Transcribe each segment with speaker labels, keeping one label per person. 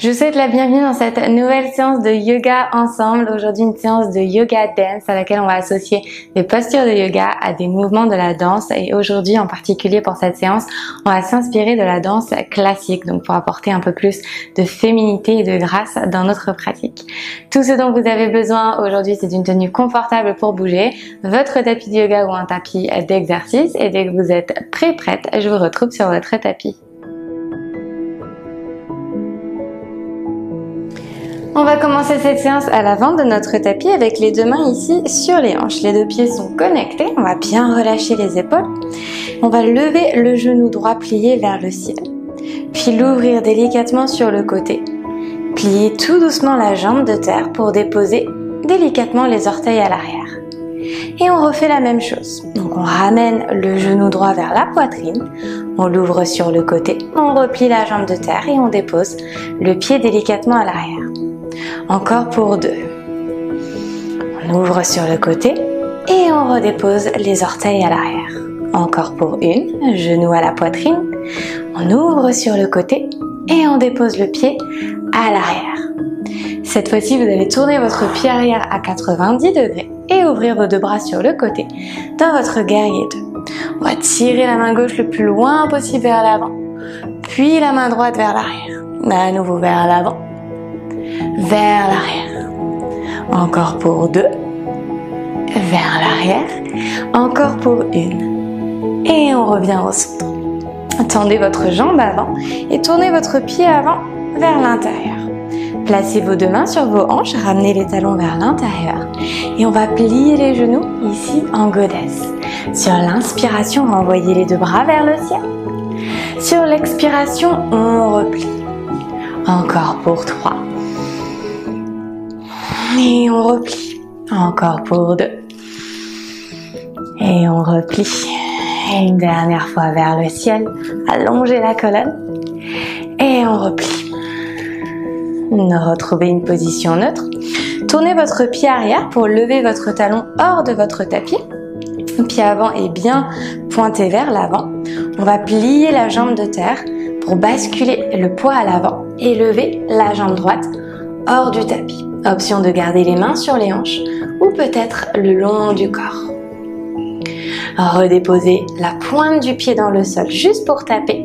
Speaker 1: Je vous souhaite la bienvenue dans cette nouvelle séance de yoga ensemble. Aujourd'hui, une séance de yoga dance à laquelle on va associer des postures de yoga à des mouvements de la danse. Et aujourd'hui, en particulier pour cette séance, on va s'inspirer de la danse classique, donc pour apporter un peu plus de féminité et de grâce dans notre pratique. Tout ce dont vous avez besoin aujourd'hui, c'est d'une tenue confortable pour bouger, votre tapis de yoga ou un tapis d'exercice. Et dès que vous êtes prête, je vous retrouve sur votre tapis. On va commencer cette séance à l'avant de notre tapis avec les deux mains ici sur les hanches. Les deux pieds sont connectés, on va bien relâcher les épaules. On va lever le genou droit plié vers le ciel, puis l'ouvrir délicatement sur le côté. Plier tout doucement la jambe de terre pour déposer délicatement les orteils à l'arrière. Et on refait la même chose. Donc on ramène le genou droit vers la poitrine, on l'ouvre sur le côté, on replie la jambe de terre et on dépose le pied délicatement à l'arrière. Encore pour deux. On ouvre sur le côté et on redépose les orteils à l'arrière. Encore pour une, genou à la poitrine. On ouvre sur le côté et on dépose le pied à l'arrière. Cette fois-ci, vous allez tourner votre pied arrière à 90 degrés et ouvrir vos deux bras sur le côté dans votre guerrier 2. On va tirer la main gauche le plus loin possible vers l'avant, puis la main droite vers l'arrière. À nouveau vers l'avant. Vers l'arrière. Encore pour deux. Vers l'arrière. Encore pour une. Et on revient au centre. Tendez votre jambe avant et tournez votre pied avant vers l'intérieur. Placez vos deux mains sur vos hanches, ramenez les talons vers l'intérieur et on va plier les genoux ici en goddess. Sur l'inspiration, renvoyez les deux bras vers le ciel. Sur l'expiration, on replie. Encore pour 3. Et on replie. Encore pour 2. Et on replie. Et une dernière fois vers le ciel. Allongez la colonne. Et on replie. Retrouvez une position neutre. Tournez votre pied arrière pour lever votre talon hors de votre tapis. Pied avant est bien pointé vers l'avant. On va plier la jambe de terre pour basculer le poids à l'avant et lever la jambe droite hors du tapis. Option de garder les mains sur les hanches ou peut-être le long du corps. Redéposez la pointe du pied dans le sol juste pour taper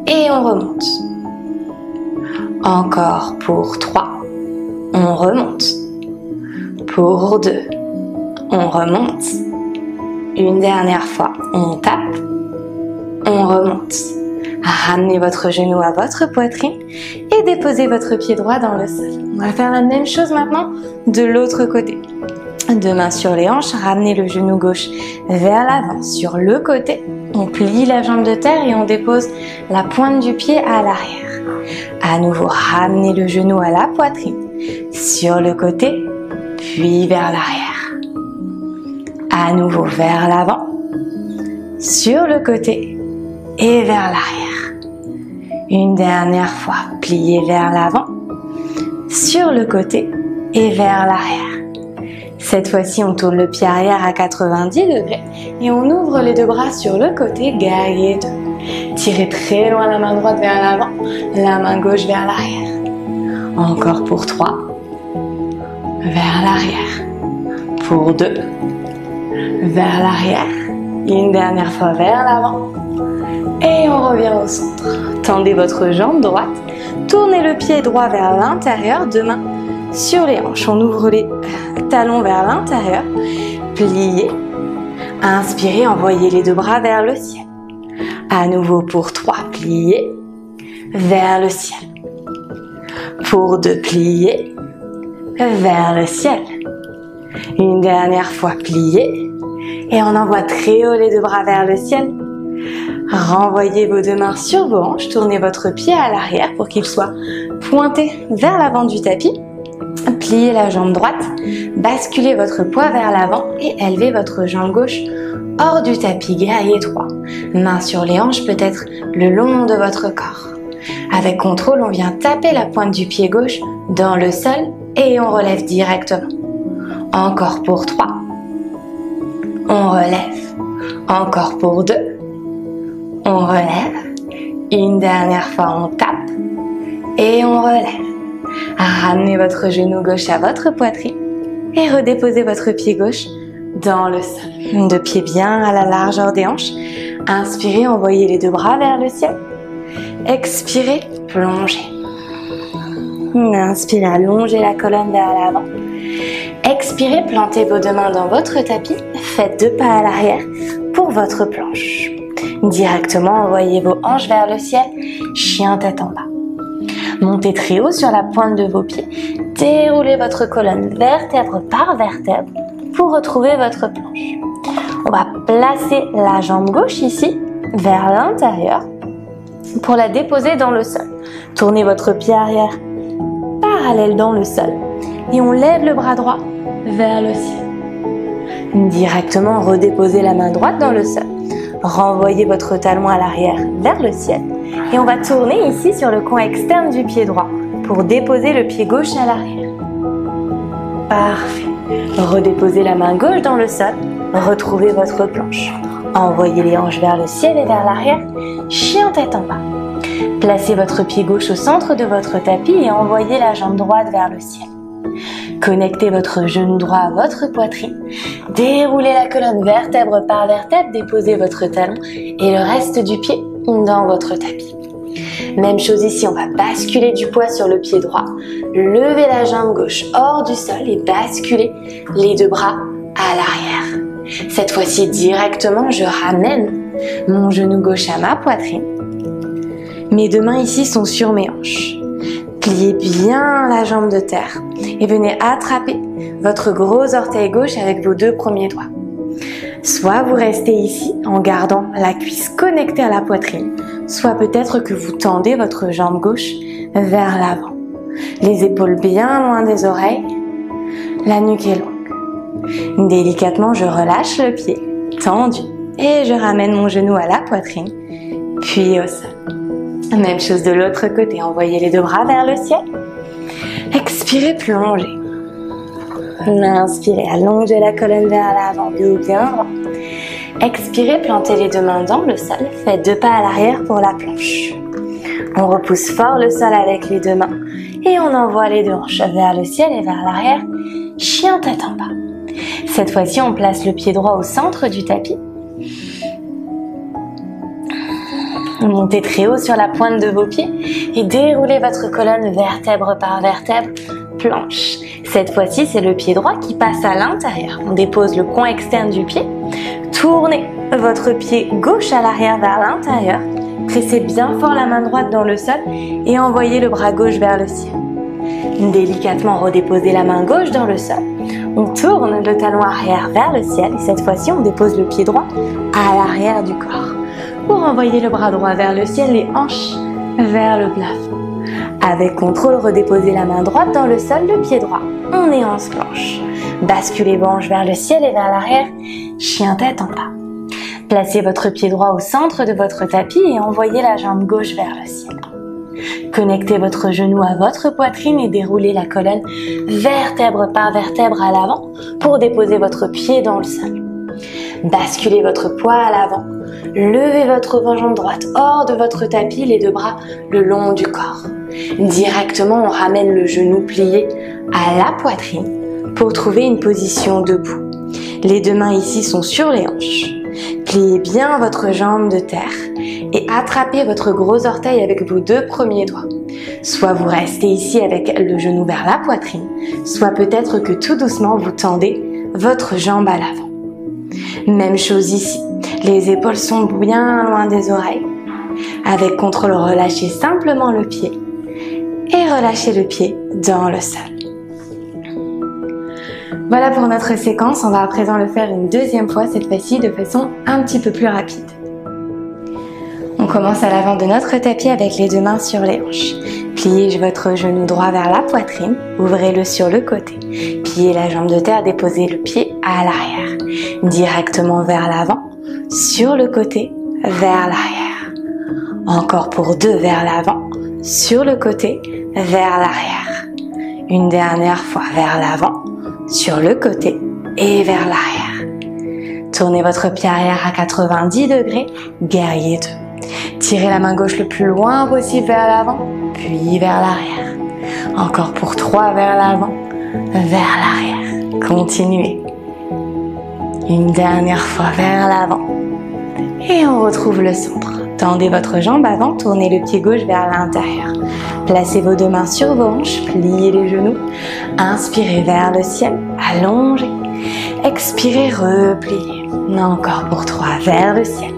Speaker 1: et on remonte. Encore pour 3. On remonte. Pour 2. On remonte. Une dernière fois, on tape. On remonte. Ramenez votre genou à votre poitrine et déposez votre pied droit dans le sol. On va faire la même chose maintenant de l'autre côté. Deux mains sur les hanches, ramenez le genou gauche vers l'avant sur le côté. On plie la jambe de terre et on dépose la pointe du pied à l'arrière. À nouveau, ramenez le genou à la poitrine sur le côté, puis vers l'arrière. À nouveau vers l'avant, sur le côté et vers l'arrière. Une dernière fois, pliez vers l'avant, sur le côté et vers l'arrière. Cette fois-ci, on tourne le pied arrière à 90 degrés et on ouvre les deux bras sur le côté, guerrier 2. Tirez très loin la main droite vers l'avant, la main gauche vers l'arrière. Encore pour 3. Vers l'arrière. Pour 2. Vers l'arrière. Une dernière fois vers l'avant. Et on revient au centre. Tendez votre jambe droite. Tournez le pied droit vers l'intérieur, deux mains sur les hanches. On ouvre les talons vers l'intérieur. Pliez. Inspirez, envoyez les deux bras vers le ciel. À nouveau pour 3, pliez. Vers le ciel. Pour 2, pliez. Vers le ciel. Une dernière fois, pliez. Et on envoie très haut les deux bras vers le ciel. Renvoyez vos deux mains sur vos hanches. Tournez votre pied à l'arrière pour qu'il soit pointé vers l'avant du tapis. Pliez la jambe droite. Basculez votre poids vers l'avant et élevez votre jambe gauche hors du tapis. Guerrier 3. Mains sur les hanches, peut-être le long de votre corps. Avec contrôle, on vient taper la pointe du pied gauche dans le sol et on relève directement. Encore pour 3. On relève. Encore pour 2. On relève. Une dernière fois, on tape. Et on relève. Ramenez votre genou gauche à votre poitrine. Et redéposez votre pied gauche dans le sol. Deux pieds bien à la largeur des hanches. Inspirez, envoyez les deux bras vers le ciel. Expirez, plongez. Inspirez, allongez la colonne vers l'avant. Expirez, plantez vos deux mains dans votre tapis. Faites 2 pas à l'arrière pour votre planche. Directement, envoyez vos hanches vers le ciel. Chien tête en bas. Montez très haut sur la pointe de vos pieds. Déroulez votre colonne vertèbre par vertèbre pour retrouver votre planche. On va placer la jambe gauche ici vers l'intérieur pour la déposer dans le sol. Tournez votre pied arrière parallèle dans le sol et on lève le bras droit vers le ciel. Directement, redéposez la main droite dans le sol. Renvoyez votre talon à l'arrière vers le ciel et on va tourner ici sur le coin externe du pied droit pour déposer le pied gauche à l'arrière. Parfait. Redéposez la main gauche dans le sol. Retrouvez votre planche. Envoyez les hanches vers le ciel et vers l'arrière. Chien tête en bas. Placez votre pied gauche au centre de votre tapis et envoyez la jambe droite vers le ciel. Connectez votre genou droit à votre poitrine. Déroulez la colonne vertèbre par vertèbre. Déposez votre talon et le reste du pied dans votre tapis. Même chose ici, on va basculer du poids sur le pied droit. Levez la jambe gauche hors du sol et basculez les deux bras à l'arrière. Cette fois-ci, directement, je ramène mon genou gauche à ma poitrine. Mes deux mains ici sont sur mes hanches. Pliez bien la jambe de terre et venez attraper votre gros orteil gauche avec vos 2 premiers doigts. Soit vous restez ici en gardant la cuisse connectée à la poitrine, soit peut-être que vous tendez votre jambe gauche vers l'avant. Les épaules bien loin des oreilles, la nuque est longue. Délicatement, je relâche le pied, tendu, et je ramène mon genou à la poitrine, puis au sol. Même chose de l'autre côté, envoyez les deux bras vers le ciel. Expirez, plongez. Inspirez, allongez la colonne vers l'avant, dos bien droit. Expirez, plantez les deux mains dans le sol. Faites 2 pas à l'arrière pour la planche. On repousse fort le sol avec les deux mains et on envoie les deux hanches vers le ciel et vers l'arrière. Chien tête en bas. Cette fois-ci, on place le pied droit au centre du tapis. Montez très haut sur la pointe de vos pieds et déroulez votre colonne vertèbre par vertèbre, planche. Cette fois-ci, c'est le pied droit qui passe à l'intérieur. On dépose le coin externe du pied. Tournez votre pied gauche à l'arrière vers l'intérieur. Pressez bien fort la main droite dans le sol et envoyez le bras gauche vers le ciel. Délicatement, redéposez la main gauche dans le sol. On tourne le talon arrière vers le ciel et cette fois-ci, on dépose le pied droit à l'arrière du corps. Pour envoyer le bras droit vers le ciel, les hanches vers le plafond. Avec contrôle, redéposez la main droite dans le sol, le pied droit. On est en planche. Basculez vos hanches vers le ciel et vers l'arrière, chien tête en bas. Placez votre pied droit au centre de votre tapis et envoyez la jambe gauche vers le ciel. Connectez votre genou à votre poitrine et déroulez la colonne vertèbre par vertèbre à l'avant pour déposer votre pied dans le sol. Basculez votre poids à l'avant. Levez votre jambe droite hors de votre tapis, les deux bras le long du corps. Directement, on ramène le genou plié à la poitrine pour trouver une position debout. Les deux mains ici sont sur les hanches. Pliez bien votre jambe de terre et attrapez votre gros orteil avec vos 2 premiers doigts. Soit vous restez ici avec le genou vers la poitrine, soit peut-être que tout doucement vous tendez votre jambe à l'avant. Même chose ici, les épaules sont bien loin des oreilles. Avec contrôle, relâchez simplement le pied et relâchez le pied dans le sol. Voilà pour notre séquence, on va à présent le faire une deuxième fois, cette fois-ci de façon un petit peu plus rapide. On commence à l'avant de notre tapis avec les deux mains sur les hanches. Pliez votre genou droit vers la poitrine, ouvrez-le sur le côté. Pliez la jambe de terre, déposez le pied à l'arrière. Directement vers l'avant, sur le côté, vers l'arrière. Encore pour 2 vers l'avant, sur le côté, vers l'arrière. Une dernière fois vers l'avant, sur le côté et vers l'arrière. Tournez votre pied arrière à 90 degrés, guerrier 2. Tirez la main gauche le plus loin possible vers l'avant, puis vers l'arrière. Encore pour 3 vers l'avant, vers l'arrière. Continuez. Une dernière fois vers l'avant. Et on retrouve le centre. Tendez votre jambe avant, tournez le pied gauche vers l'intérieur. Placez vos 2 mains sur vos hanches, pliez les genoux. Inspirez vers le ciel, allongez. Expirez, repliez. Encore pour 3 vers le ciel.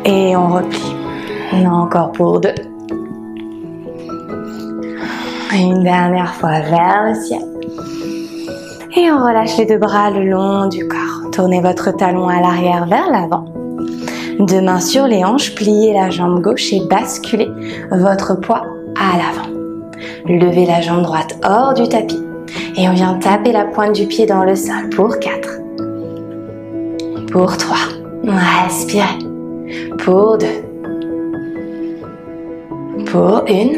Speaker 1: Et on replie. Encore pour 2. Une dernière fois vers le ciel. Et on relâche les 2 bras le long du corps. Tournez votre talon à l'arrière vers l'avant. 2 mains sur les hanches, pliez la jambe gauche et basculez votre poids à l'avant. Levez la jambe droite hors du tapis. Et on vient taper la pointe du pied dans le sol pour 4. Pour 3. Respirez. Pour 2. Pour 1.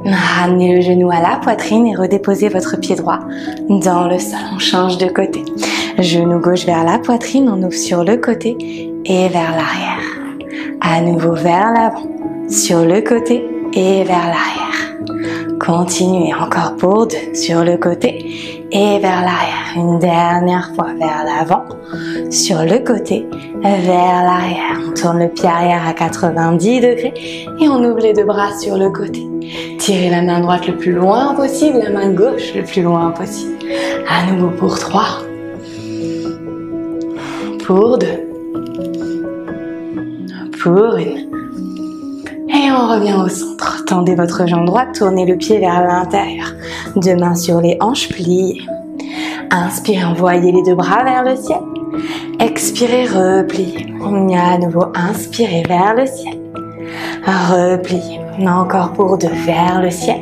Speaker 1: Ramenez le genou à la poitrine et redéposez votre pied droit dans le sol. On change de côté. Genou gauche vers la poitrine, on ouvre sur le côté et vers l'arrière. À nouveau vers l'avant, sur le côté et vers l'arrière. Continuez encore pour 2, sur le côté et vers l'arrière. Une dernière fois vers l'avant, sur le côté, vers l'arrière. On tourne le pied arrière à 90 degrés et on ouvre les 2 bras sur le côté. Tirez la main droite le plus loin possible, la main gauche le plus loin possible. À nouveau pour 3. Pour 2. Pour 1. Et on revient au centre. Tendez votre jambe droite, tournez le pied vers l'intérieur. 2 mains sur les hanches, pliez. Inspirez, envoyez les 2 bras vers le ciel. Expirez, repliez. À nouveau, inspirez vers le ciel. Repliez. Encore pour 2 vers le ciel.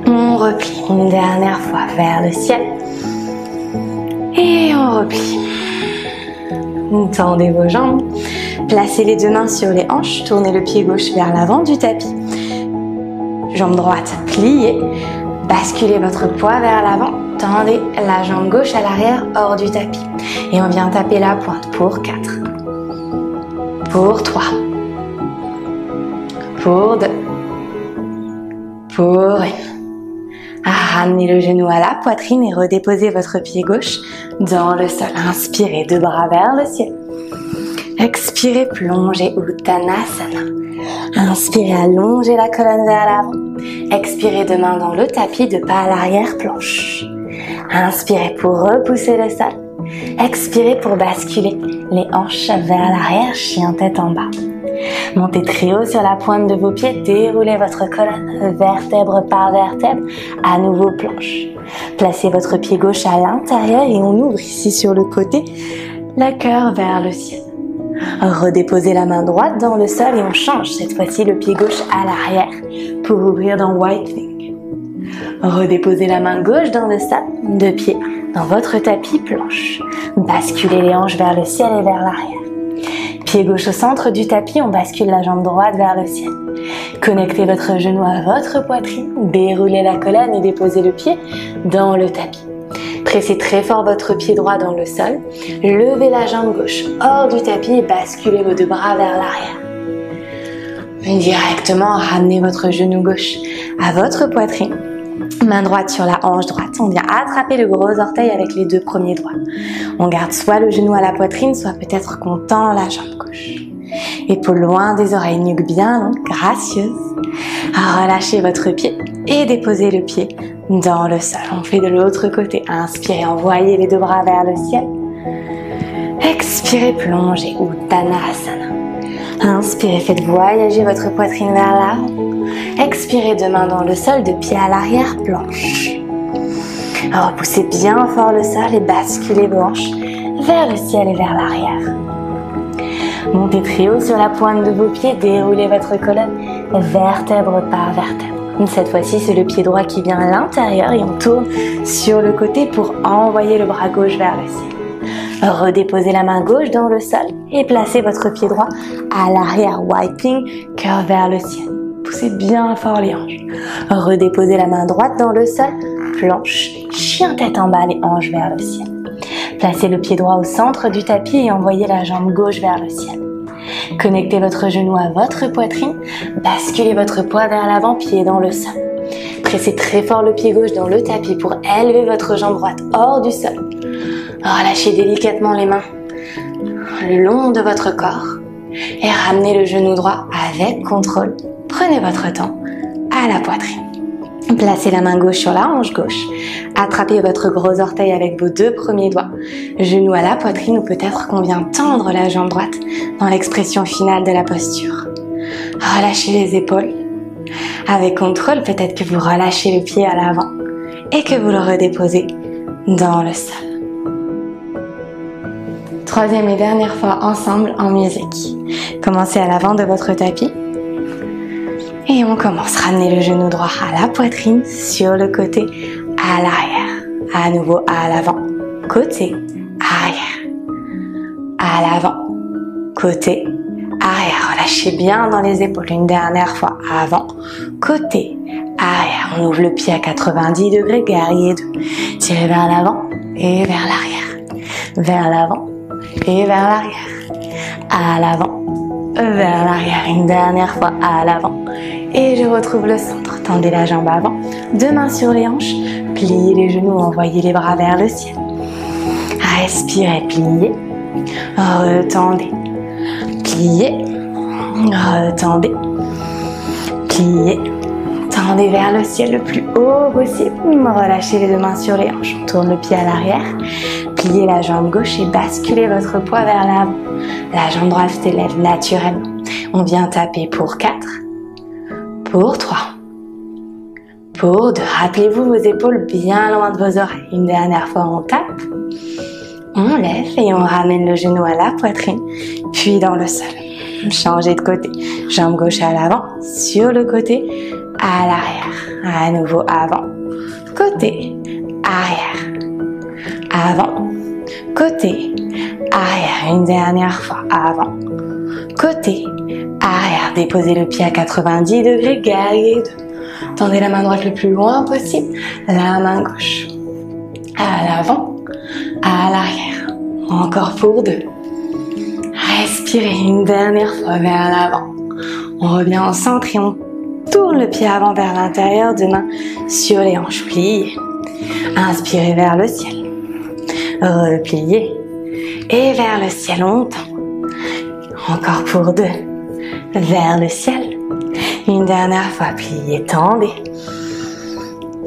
Speaker 1: On replie. Une dernière fois vers le ciel. Et on replie. Tendez vos jambes. Placez les 2 mains sur les hanches. Tournez le pied gauche vers l'avant du tapis. Jambe droite pliée. Basculez votre poids vers l'avant. Tendez la jambe gauche à l'arrière hors du tapis. Et on vient taper la pointe pour 4. Pour 3. Pour 2. Pour 1. Ramenez le genou à la poitrine et redéposez votre pied gauche dans le sol. Inspirez, 2 bras vers le ciel. Expirez, plongez Uttanasana. Inspirez, allongez la colonne vers l'avant. Expirez, 2 mains dans le tapis, 2 pas à l'arrière, planche. Inspirez pour repousser le sol. Expirez pour basculer les hanches vers l'arrière, chien tête en bas. Montez très haut sur la pointe de vos pieds, déroulez votre colonne, vertèbre par vertèbre, à nouveau planche. Placez votre pied gauche à l'intérieur et on ouvre ici sur le côté, la cœur vers le ciel. Redéposez la main droite dans le sol et on change cette fois-ci le pied gauche à l'arrière pour ouvrir dans White Wing. Redéposez la main gauche dans le sol, 2 pieds dans votre tapis planche. Basculez les hanches vers le ciel et vers l'arrière. Pied gauche au centre du tapis, on bascule la jambe droite vers le ciel. Connectez votre genou à votre poitrine, déroulez la colonne et déposez le pied dans le tapis. Pressez très fort votre pied droit dans le sol. Levez la jambe gauche hors du tapis et basculez vos 2 bras vers l'arrière. Directement, ramenez votre genou gauche à votre poitrine. Main droite sur la hanche droite. On vient attraper le gros orteil avec les 2 premiers doigts. On garde soit le genou à la poitrine, soit peut-être qu'on tend la jambe gauche. Épaules loin des oreilles, nuque bien longue, gracieuse. Relâchez votre pied et déposez le pied dans le sol. On fait de l'autre côté. Inspirez, envoyez les 2 bras vers le ciel. Expirez, plongez Uttanasana. Inspirez, faites voyager votre poitrine vers l'avant. Expirez, 2 mains dans le sol, 2 pieds à l'arrière, planche. Repoussez bien fort le sol et basculez vos hanches vers le ciel et vers l'arrière. Montez très haut sur la pointe de vos pieds, déroulez votre colonne, vertèbre par vertèbre. Cette fois-ci, c'est le pied droit qui vient à l'intérieur et on tourne sur le côté pour envoyer le bras gauche vers le ciel. Redéposez la main gauche dans le sol et placez votre pied droit à l'arrière, wiping, cœur vers le ciel. Poussez bien fort les hanches. Redéposez la main droite dans le sol, planche, chien tête en bas, les hanches vers le ciel. Placez le pied droit au centre du tapis et envoyez la jambe gauche vers le ciel. Connectez votre genou à votre poitrine, basculez votre poids vers l'avant, pied dans le sol. Pressez très fort le pied gauche dans le tapis pour élever votre jambe droite hors du sol. Relâchez délicatement les mains le long de votre corps et ramenez le genou droit avec contrôle. Prenez votre temps à la poitrine. Placez la main gauche sur la hanche gauche. Attrapez votre gros orteil avec vos 2 premiers doigts. Genou à la poitrine ou peut-être qu'on vient tendre la jambe droite dans l'expression finale de la posture. Relâchez les épaules. Avec contrôle, peut-être que vous relâchez le pied à l'avant et que vous le redéposez dans le sol. Troisième et dernière fois ensemble en musique. Commencez à l'avant de votre tapis. Et on commence. Ramenez le genou droit à la poitrine, sur le côté, à l'arrière. À nouveau à l'avant, côté, arrière. À l'avant, côté, arrière. Relâchez bien dans les épaules. Une dernière fois. Avant, côté, arrière. On ouvre le pied à 90 degrés, guerrier 2. Tirez vers l'avant et vers l'arrière. Vers l'avant et vers l'arrière. À l'avant, vers l'arrière. Une dernière fois à l'avant. Et je retrouve le centre. Tendez la jambe avant, 2 mains sur les hanches, pliez les genoux, envoyez les bras vers le ciel. Respirez, pliez, retendez, pliez, retendez, pliez, tendez vers le ciel le plus haut possible. Relâchez les 2 mains sur les hanches, on tourne le pied à l'arrière, pliez la jambe gauche et basculez votre poids vers l'avant. La jambe droite s'élève naturellement. On vient taper pour 4. Pour 3, pour 2, rappelez-vous vos épaules bien loin de vos oreilles. Une dernière fois, on tape, on lève et on ramène le genou à la poitrine, puis dans le sol. Changez de côté, jambe gauche à l'avant, sur le côté, à l'arrière. À nouveau avant, côté, arrière, avant, côté, arrière. Une dernière fois, avant, côté, arrière. Déposez le pied à 90 degrés, guerrier 2. Tendez la main droite le plus loin possible, la main gauche. À l'avant, à l'arrière. Encore pour 2. Respirez une dernière fois vers l'avant. On revient au centre et on tourne le pied avant vers l'intérieur, 2 mains sur les hanches. Pliez. Inspirez vers le ciel. Repliez. Et vers le ciel, on tend. Encore pour 2. Vers le ciel. Une dernière fois, pliez, tendez.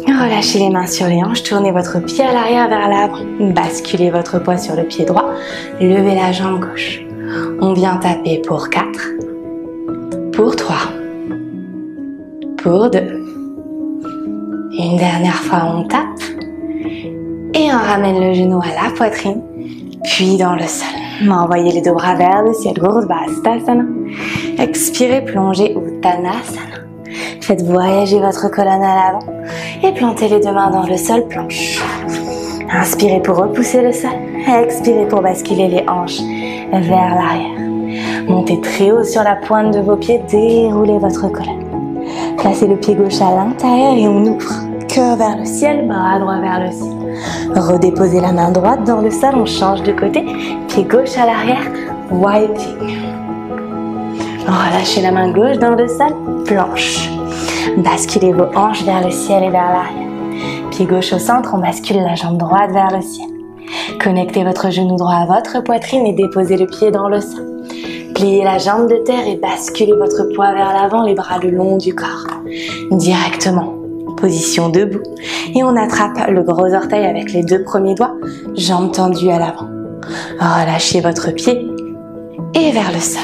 Speaker 1: Relâchez les mains sur les hanches, tournez votre pied à l'arrière vers l'avant. Basculez votre poids sur le pied droit, levez la jambe gauche. On vient taper pour 4, pour 3, pour 2. Une dernière fois, on tape. Et on ramène le genou à la poitrine, puis dans le sol. Envoyez les 2 bras vers le ciel, Urdhvastasana. Expirez, plongez Uttanasana. Faites voyager votre colonne à l'avant et plantez les 2 mains dans le sol, planche. Inspirez pour repousser le sol, expirez pour basculer les hanches vers l'arrière. Montez très haut sur la pointe de vos pieds, déroulez votre colonne. Placez le pied gauche à l'intérieur et on ouvre. Cœur vers le ciel, bras droit vers le ciel. Redéposez la main droite dans le sol, on change de côté. Pied gauche à l'arrière, wiping. Relâchez la main gauche dans le sol, planche. Basculez vos hanches vers le ciel et vers l'arrière. Pied gauche au centre, on bascule la jambe droite vers le ciel. Connectez votre genou droit à votre poitrine et déposez le pied dans le sol. Pliez la jambe de terre et basculez votre poids vers l'avant, les bras le long du corps. Directement. Position debout. Et on attrape le gros orteil avec les 2 premiers doigts, jambes tendues à l'avant. Relâchez votre pied et vers le sol.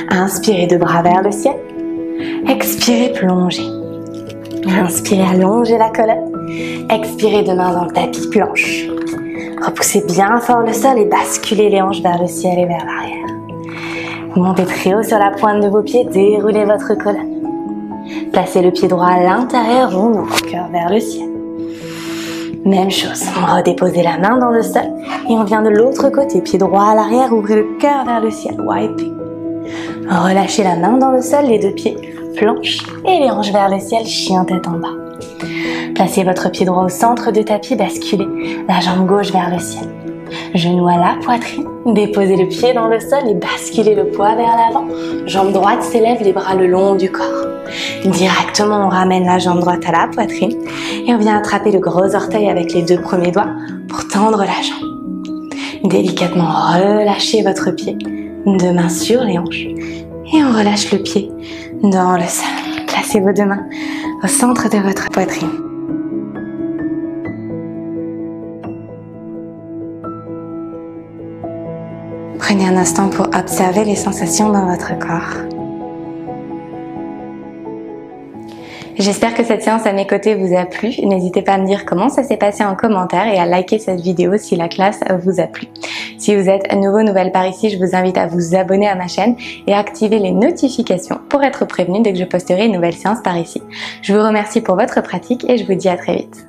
Speaker 1: Inspirez 2 bras vers le ciel. Expirez, plongez. Inspirez, allongez la colonne. Expirez, 2 mains dans le tapis, planche. Repoussez bien fort le sol et basculez les hanches vers le ciel et vers l'arrière. Montez très haut sur la pointe de vos pieds, déroulez votre colonne. Placez le pied droit à l'intérieur, on ouvre, cœur vers le ciel. Même chose, redéposez la main dans le sol et on vient de l'autre côté, pied droit à l'arrière, ouvrez le cœur vers le ciel, wiping. Relâchez la main dans le sol, les 2 pieds, planche et les hanches vers le ciel, chien tête en bas. Placez votre pied droit au centre du tapis, basculez la jambe gauche vers le ciel. Genou à la poitrine, déposez le pied dans le sol et basculez le poids vers l'avant. Jambe droite s'élève, les bras le long du corps. Directement, on ramène la jambe droite à la poitrine et on vient attraper le gros orteil avec les 2 premiers doigts pour tendre la jambe. Délicatement, relâchez votre pied, 2 mains sur les hanches et on relâche le pied dans le sol. Placez vos 2 mains au centre de votre poitrine. Prenez un instant pour observer les sensations dans votre corps. J'espère que cette séance à mes côtés vous a plu. N'hésitez pas à me dire comment ça s'est passé en commentaire et à liker cette vidéo si la classe vous a plu. Si vous êtes nouvelle par ici, je vous invite à vous abonner à ma chaîne et à activer les notifications pour être prévenu dès que je posterai une nouvelle séance par ici. Je vous remercie pour votre pratique et je vous dis à très vite.